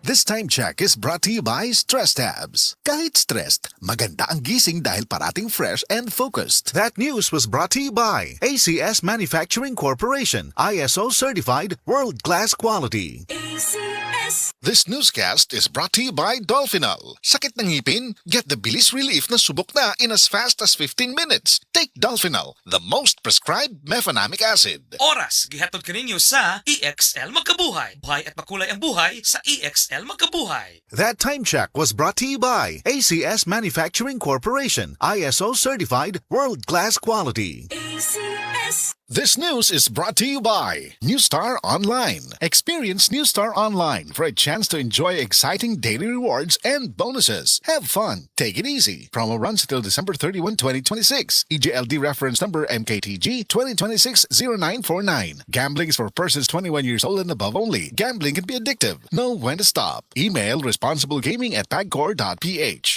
This time check is brought to you by Stress Tabs. Kahit stressed, maganda ang gising dahil parating fresh and focused. That news was brought to you by ACS Manufacturing Corporation, ISO certified world-class quality. ACS. This newscast is brought to you by Dolphinal. Sakit ng ngipin? Get the bilis relief na subok na in as fast as 15 minutes. Take Dolphinal, the most prescribed mefenamic acid. Oras, gihatod kaninyo sa EXL Magkabuhay. Buhay at makulay ang buhay sa EXL Magkabuhay. That time check was brought to you by ACS Manufacturing Corporation, ISO certified world-class quality. ACS. This news is brought to you by Newstar Online. Experience Newstar Online for a chance to enjoy exciting daily rewards and bonuses. Have fun. Take it easy. Promo runs until December 31, 2026. EJLD reference number MKTG 2026-0949. Gambling is for persons 21 years old and above only. Gambling can be addictive. Know when to stop. Email responsiblegaming@pagcor.ph.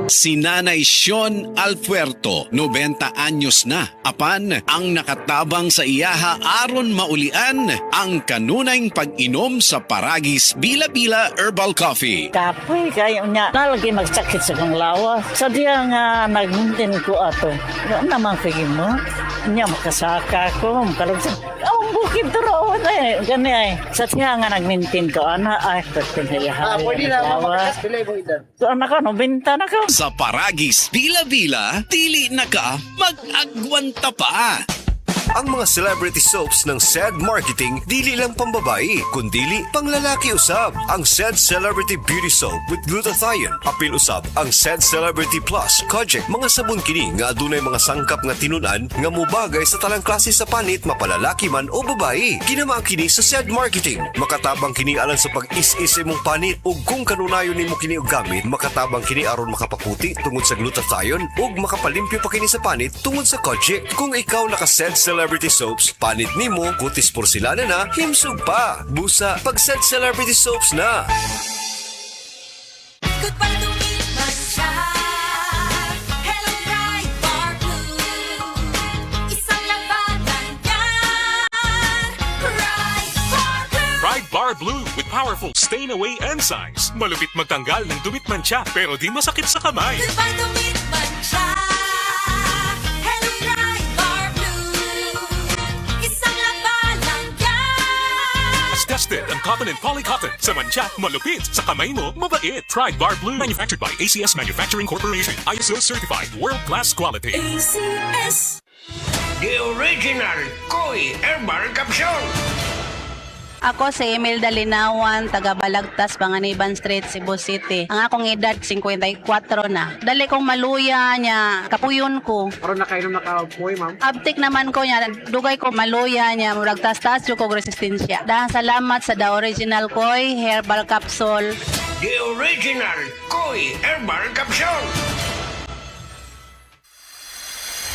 Si Nanay Sean Alpuerto, 90 anyos na. Apan, ang nakatabang sa iyaha aron maulian ang kanunayng pag-inom sa Paragis Bila-Bila Herbal Coffee. Kapoy kayo niya. Nalagi magsakit sa kang lawas. Sadya nga nagmintin ko ato. Ano naman kaya mo? Niya makasaka ko. Makalagsan. Ang bukid turawan eh. Gani ay. Sadya nga nagmintin ko. Ana ay. Pwede na mamakas. Pilay mo ilan. So anak ka, no? Binta na ka. Sa Paragis Bila-Bila, dili na ka mag-agwanta pa. Ang mga celebrity soaps ng SED Marketing dili lang pambabae, kundili panglalaki usab. Ang SED Celebrity Beauty Soap with glutathione, apil usab ang SED Celebrity Plus Kojic, mga sabon kini nga adunay mga sangkap nga tinunan nga mubagay sa talang klase sa panit, mapalalaki man o babae. Ginama kini sa SED Marketing. Makatabang kini alang sa pag-is-is imong panit ug kung kanunayon nimo kini og gamit, makatabang kini aron makapaputi tungod sa glutathione ug makapalimpyo pa kini sa panit tungod sa Kojic. Kung ikaw naka-SED Celebrity Soaps, panit nimo, kutis porselana na, himsog pa. Busa, pag-SED Celebrity Soaps na. Good para lumipas siya. Hello, Bright Bar Blue. Isang labanan yan. Bright Bar Blue. Bright Bar Blue with powerful stain-away enzymes. Malupit magtanggal ng dumit mancha pero di masakit sa kamay. Good para lumipas siya. Hello, Bright Bar Blue. Isang labanan yan. As tested ang cotton and polycotton. Sa mancha, malupit. Sa kamay mo, mabait. Bright Bar Blue. Manufactured by ACS Manufacturing Corporation. ISO certified world-class quality. ACS. The original Koi Herbal Capsule. Ako si Emil Dalinawan, taga Balagtas, Panganiban Street, Cebu City. Ang akong edad, 54 na. Dali kong maluya niya, kapuyon ko. Karon na kayo nakapoy, ma'am. Abtik naman ko niya, dugay ko maluya niya, murag tas-tas yung kong resistensya. Dahil salamat sa The Original Koi Herbal Capsule. The original Koi Herbal Capsule.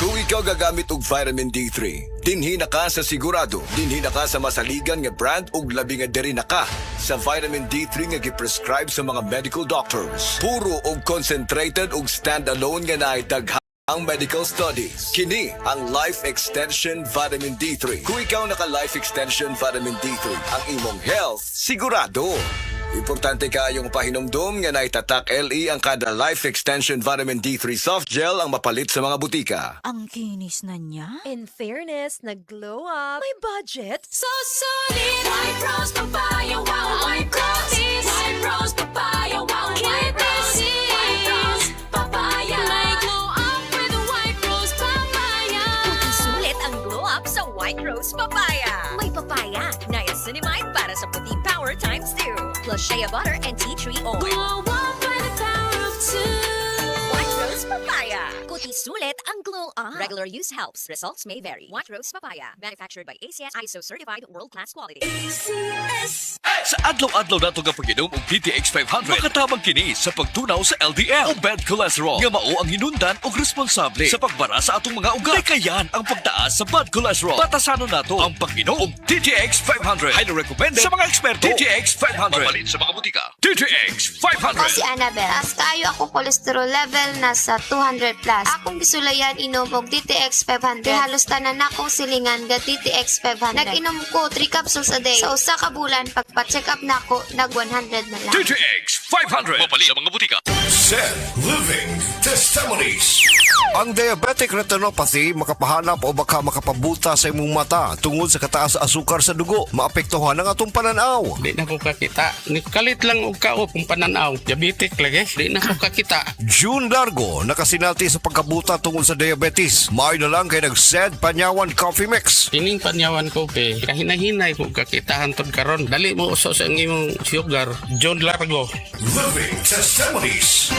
Kung ikaw gagamit og vitamin D3, dinhi na ka sa sigurado, dinhi na ka sa masaligan nga brand ug labi nga diri na ka sa vitamin D3 nga giprescribe sa mga medical doctors. Puro og concentrated ug standalone nga naay daghang medical studies. Kini ang Life Extension Vitamin D3. Kung ikaw naka-Life Extension Vitamin D3, ang imong health sigurado. Importante kayong pahinomdom nga naitatak LE ang kada Life Extension Vitamin D3 Soft Gel ang mapalit sa mga butika. Ang kinis na niya. In fairness, nag-glow up. May budget. So solid. White Rose Papaya, wow. White Roses. White Rose Papaya, wow. White Roses. White Rose Papaya. May glow up with White Rose Papaya. Sulit ang glow up sa White Rose Papaya. May papaya, niacinamide para sa puting power times 2. Plus shea butter and tea tree oil. Glow up by the power of two. White Rose Papaya. Kuti sulit ang glow up. Regular use helps. Results may vary. White Rose Papaya. Manufactured by ACS ISO certified world-class quality. ACS. Sa adlaw-adlaw nato nga pag-inom og DTX 500, makatabang kini sa pagtunaw sa LDL o bad cholesterol nga mao ang hinundan og responsable sa pagbara sa atong mga ugat. Kayan ang pagtaas sa bad cholesterol. Batasanon nato ang pag-inom og DTX 500. Highly recommended sa mga eksperto. DTX 500. Mapalit sa mga butika. DTX 500. Ako si Annabelle. Taas kayo ako cholesterol level nasa 200 plus. Akong gisulayan inom og DTX 500. Kay halos tanan akong silingan ga DTX 500. Nag-inom ko 3 capsules a day. Sa usa ka bulan, pagpa-check up nako, nag 100 na lang. DTX 500. Mapali sa mga butika. Said Living Testimonies. Ang diabetic retinopathy makapahanap o baka makapabuta sa imong mata tungod sa kataas sa asukar sa dugo. Maapektuhan ang atong pananaw. Di na ko kakita. Kalit lang og kao kung pananaw. Diabetic lagi. Di na ko kakita. June Largo nakasinalti sa pagkabuta tungod sa diabetes. Maayo na lang kay nag-Said Panyawan Coffee Mix. Kining panyawan ko pe. Kahinay-hinay ko kakita hantod karon. Dali mo uso sa imong sugar. John Largo. Living Testimonies.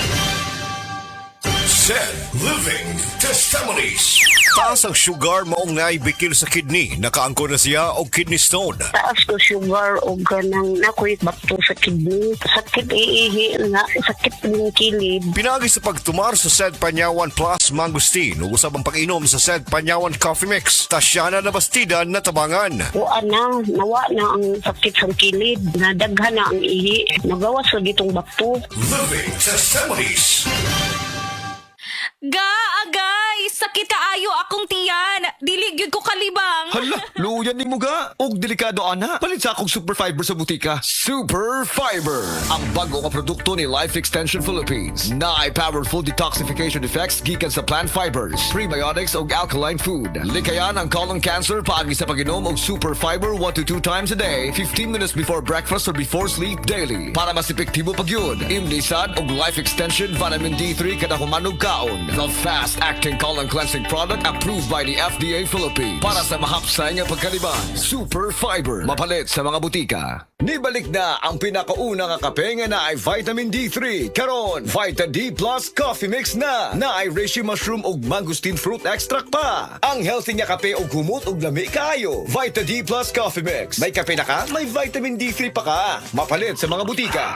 Said Living Testimonies. Taas ang sugar maong naibikil sa kidney. Nakaangko na siya o kidney stone. Taas ko sugar o ganang nakoy bakto sa kidney. Sakit iihi nga, sakit ng kilid. Pinagi sa pagtumar sa Said Panyawan Plus Mangustin. Usab ang pag-inom sa Said Panyawan Coffee Mix. Tasyana na bastida na tabangan. Nawa na ang sakit sa kilid. Nadaghan na ang ihi. Nagawas sa gitong bakto. Living Testimonies. Agay! Sakit kaayo akong tiyan! Dili gyud ko kalibang! Hala, luyan ni mo ga. Og delikado ana. Palit sa akong Super Fiber sa butika. Super Fiber, ang bago nga produkto ni Life Extension Philippines. Naay powerful detoxification effects gikan sa plant fibers, prebiotics og alkaline food. Likayan ang colon cancer paagi sa pag-inom og Super Fiber 1 to 2 times a day, 15 minutes before breakfast or before sleep daily. Para mas epektibo pag yun, imlisad og Life Extension Vitamin D3 kada humanog kaon. The fast-acting colon cleansing product approved by the FDA Philippines. Para sa mahapsay nga pagkaliban, Super Fiber. Mapalit sa mga butika. Nibalik na ang pinakauna nga kape nga na ay Vitamin D3. Karon, Vita D Plus Coffee Mix na. Na ay reishi mushroom ug mangosteen fruit extract pa. Ang healthy nga kape ug humot ug lami kaayo. Vita D Plus Coffee Mix. May kape na ka, may Vitamin D3 pa ka. Mapalit sa mga butika.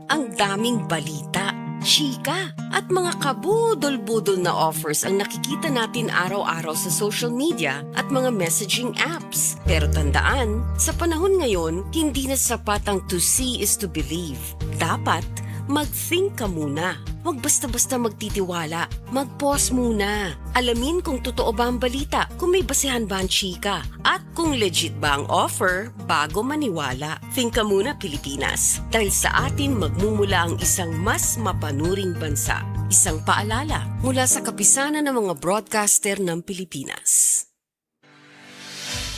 Ang daming balita, chika, at mga kabudol-budol na offers ang nakikita natin araw-araw sa social media at mga messaging apps. Pero tandaan, sa panahon ngayon, hindi na sapat ang to see is to believe. Dapat, mag-think ka muna. Huwag basta-basta magtitiwala. Mag-pause muna. Alamin kung totoo ba ang balita, kung may basehan ba ang chika, at kung legit ba ang offer bago maniwala. Think ka muna, Pilipinas. Dahil sa atin magmumula ang isang mas mapanuring bansa. Isang paalala mula sa kapisanan ng mga broadcaster ng Pilipinas.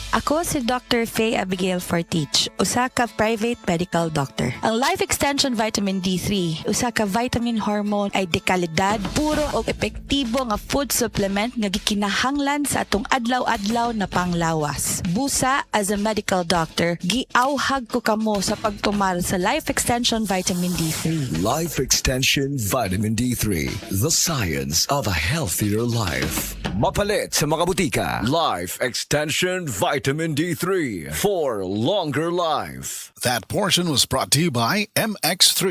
Ako si Dr. Faye Abigail Fortich, usa ka private medical doctor. Ang Life Extension Vitamin D3, usa ka vitamin hormone ay dekalidad, puro o epektibo nga food supplement nga gikinahanglan sa atong adlaw-adlaw na panglawas. Busa, as a medical doctor, giauhag ko kamo sa pagtumar sa Life Extension Vitamin D3. Life Extension Vitamin D3, the science of a healthier life. Mapalit sa mga butika. Life Extension Vitamin D3 for longer life. That portion was brought to you by MX3.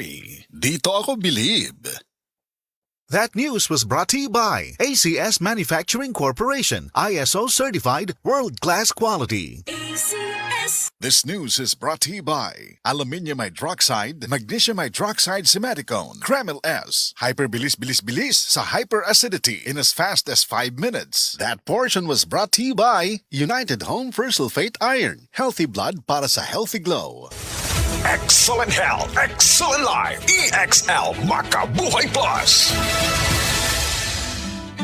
Dito ako believe. That news was brought to you by ACS Manufacturing Corporation, ISO certified world-class quality. ACS! This news is brought to you by Aluminium Hydroxide, Magnesium Hydroxide Simeticone, Kremil S, Hyperbilis-bilis-bilis sa hyperacidity in as fast as 5 minutes. That portion was brought to you by United Home for Sulfate Iron, healthy blood para sa healthy glow. Excellent health, excellent life. EXL Makabuhay Plus.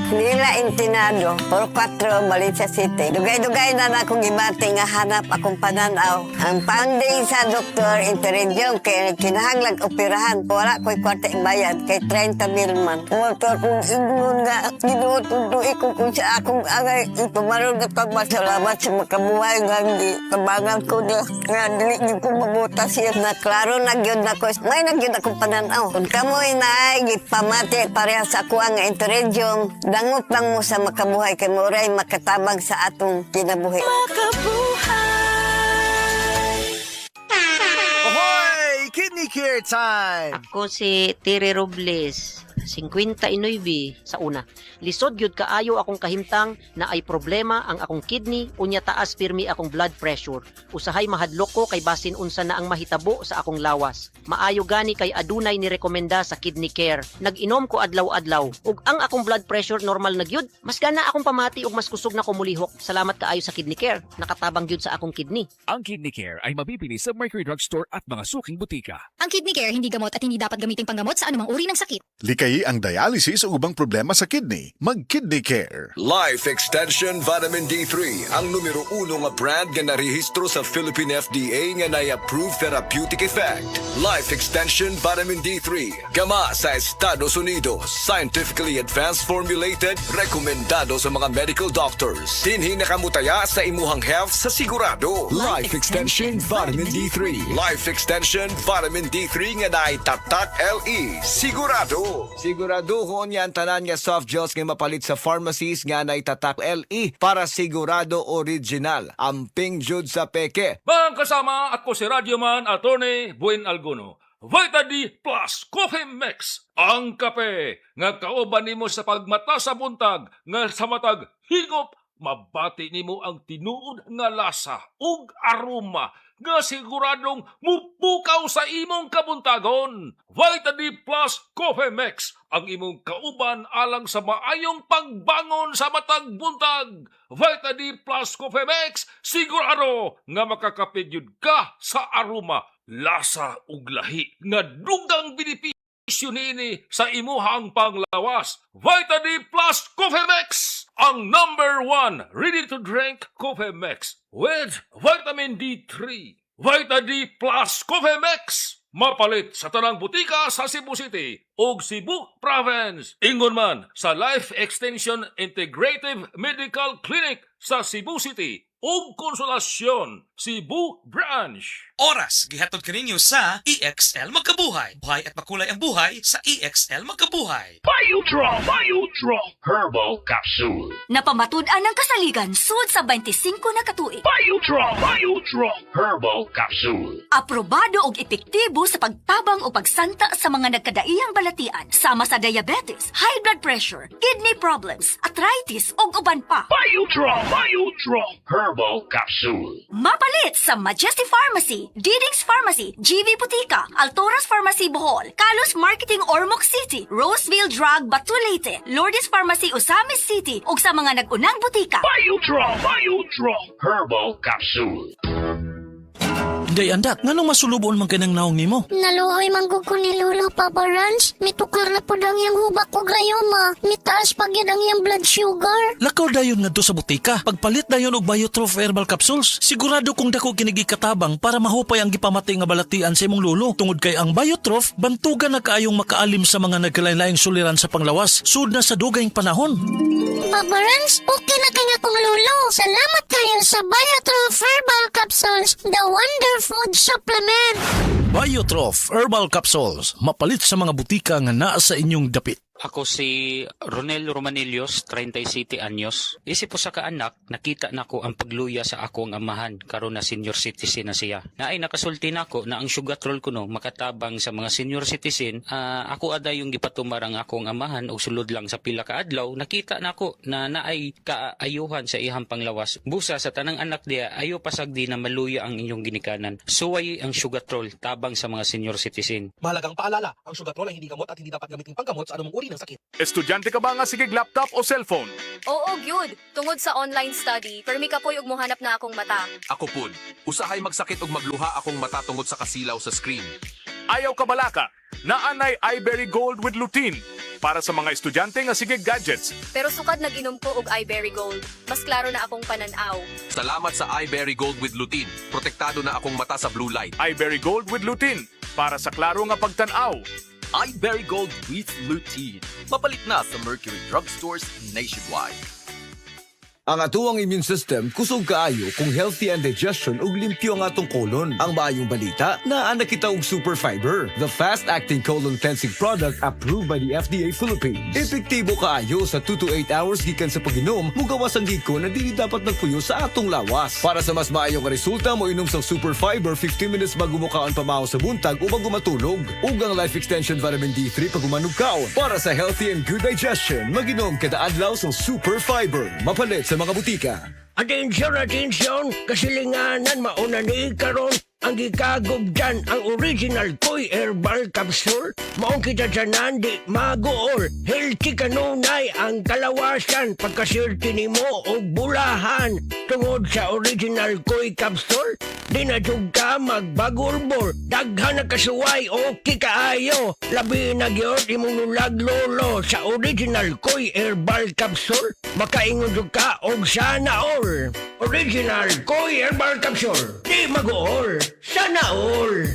Nila Intinado, por 4, Valencia City. Dugay-dugay na akong gibati nga hanap akong pananaw. Ang funding sa doktor Interregion kay kinahanglag operahan. Wala ko'y kwarta bayad kay 30,000 man. Motor kong ingon nga, ginutuduy ko kung sa akong agay. Ipamarong na pagmasalamat sa makabuhay nga hindi. Kabangan ko na nga dili niyo ko mabuta siya na klaro nagyod na ko. May nagyod akong pananaw. Kung kamoy na gipamati pareha sa ako nga Interregion, dangot lang mo sa makabuhay kay Moray makatabang sa atong kinabuhi. Makabuhay! Ahoy! Kidney Care time! Ako si Tiri Robles. 59 sa una. Lisod gyud kaayo akong kahimtang na ay problema ang akong kidney unya taas pirmi akong blood pressure. Usahay mahadlok ko kay basin unsa na ang mahitabo sa akong lawas. Maayo gani kay adunay ni rekomenda sa Kidney Care. Nag-inom ko adlaw-adlaw ug ang akong blood pressure normal na gyud. Mas gana akong pamati ug mas kusog na ko mulihok. Salamat kaayo sa Kidney Care. Nakatabang gyud sa akong kidney. Ang Kidney Care ay mabibili sa Mercury Drugstore at mga suking butika. Ang Kidney Care hindi gamot at hindi dapat gamitin panggamot sa anumang uri ng sakit. Likayi ang dialysis o ubang problema sa kidney. Mag-Kidney Care. Life Extension Vitamin D3 ang numero 1 nga brand nga narehistro sa Philippine FDA nga na-approved therapeutic effect. Life Extension Vitamin D3 gama sa Estados Unidos, scientifically advanced formulated, rekomendado sa mga medical doctors. Dinhi nakamutaya sa imuhang health sa sigurado. Life Extension Vitamin D3. Life Extension Vitamin D3 nga naitatak LE. Sigurado. Sigurado ko niya ang tanan nga soft gels nga mapalit sa pharmacies nga naitatak LE para sigurado original. Amping jud sa peke. Mga kasama, ako si Radyoman Attorney Buen Alguno. Vita D Plus Coffee Mix, ang kape nga kauban nimo sa pagmata sa buntag nga sa matag higop mabati nimo ang tinuod nga lasa ug aroma nga siguradong mupukaw sa imong kabuntagon. Vita D Plus Coffee Mix, ang imong kauban alang sa maayong pagbangon sa matag buntag. Vita D Plus Coffee Mix, sigurado nga makakapigyud ka sa aroma, lasa ug lahi nga dugang benepisyo niini sa imuhang panglawas. Vita D Plus Coffee Mix, ang #1 ready-to-drink coffee mix with vitamin D3. Vita D Plus Coffee Mix, mapalit sa tanang butika sa Cebu City ug Cebu Province. Ingon man sa Life Extension Integrative Medical Clinic sa Cebu City ug Konsolasyon, Cebu Branch. Oras gihatod kaninyo sa EXL Magkabuhay. Buhay at makulay ang buhay sa EXL Magkabuhay. Biodraw Herbal Capsule. Napamatud-an ng kasaligan sud sa 25 na katuig. Biodraw Herbal Capsule. Aprobado og epektibo sa pagtabang o pagsanta sa mga nagkadaiyang balatian sama sa diabetes, high blood pressure, kidney problems, arthritis ug uban pa. Biodraw Herbal Capsule. Mapalit sa Majesty Pharmacy, Diding's Pharmacy, GV Butika, Altoras Pharmacy Bohol, Kalos Marketing Ormoc City, Roseville Drug Batulete, Lourdes Pharmacy Osamis City ug sa mga nag-unang butika. Biodraw Herbal Capsule. Day andak, nganong masulubon man kanang naong nimo? Naluoy manggug ko ni Lolo, Papa Rans. Mitukar na po dang yung hubak ko gayoma. Mitaas pag yan ang yung blood sugar. Lakaw dayon nga do sa butika. Pagpalit dayon og Biotrof Herbal Capsules, sigurado kung dako kinigi katabang para mahupay ang gipamatay nga balatian sa imong lulo. Tungod kay ang Biotrof, bantugan na kaayong makaalim sa mga nagkalain-laing suliran sa panglawas, sud na sa dugayng panahon. Papa Rans, okay na kaya kong Lolo. Salamat kayo sa Biotrof Herbal Capsules, the wonder food supplement. Biotrof Herbal Capsules, mapalit sa mga butika nga naa sa inyong dapit. Ako si Ronel Romanillos, 37 anyos. Isip po sa kaanak, nakita na ko ang pagluya sa akong amahan karon na senior citizen na siya. Naay nakasulti na ko na ang sugatrol ko no makatabang sa mga senior citizen. Ako aday yung gipatumar ang akong amahan o sulod lang sa pila ka adlaw. Nakita na ko na naay kaayuhan sa ihang panglawas. Busa sa tanang anak diya, ayo pasagdi na maluya ang inyong ginikanan. Suway ang sugatrol tabang sa mga senior citizen. Mahalagang paalala, ang sugatrol ay hindi gamot at hindi dapat gamitin panggamot sa anumang uri ng sakit. Estudyante ka ba nga sigig laptop o cellphone? Oo, gyud. Tungod sa online study, permi ka po'y ug mohanap na akong mata. Ako pud, usahay magsakit og magluha akong mata tungod sa kasilaw sa screen. Ayaw ka balaka, naanay iBerry Gold with lutein para sa mga estudyante nga sigig gadgets. Pero sukad nag-inom ko og iBerry Gold. Mas klaro na akong pananaw. Salamat sa iBerry Gold with lutein. Protektado na akong mata sa blue light. iBerry Gold with lutein para sa klaro nga pagtanaw. iBerry Gold with lutein. Mapalit na sa Mercury Drugstores nationwide. Ang atuang immune system kusog kaayo kung healthy ang digestion ug limpyo ang atong colon. Ang maayong balita, naa nakita og Super Fiber, the fast-acting colon cleansing product approved by the FDA Philippines. Epektibo kaayo sa 2 to 8 hours gikan sa pag-inom, mugawas ang giko na dili dapat nagpuyo sa atong lawas. Para sa mas maayong resulta, mo inom sa Super Fiber 15 minutes bago mo kaon pamahaw sa buntag o bago matulog. Ug ang Life Extension Vitamin D3 pag umanog kaon. Para sa healthy and good digestion, mag-inom kada adlaw sa Super Fiber. Mapalit sa mga butika. Atensyon, kasilinganan mauna ni karon ang gikagob dyan ang original Koy Herbal Capsule. Maong kita dyanan di magool. Healthy kanunay ang kalawasan pagkasirti ni mo o bulahan. Tungod sa original Koy Capsule, di na jug ka magbagurbor. Daghan na kasuway o kikaayo. Labi na gyud imong nulag lolo sa original Koy Herbal Capsule. Makaingon jud ka og sana all. Original Koy Herbal Capsule. Di magool. Sana all.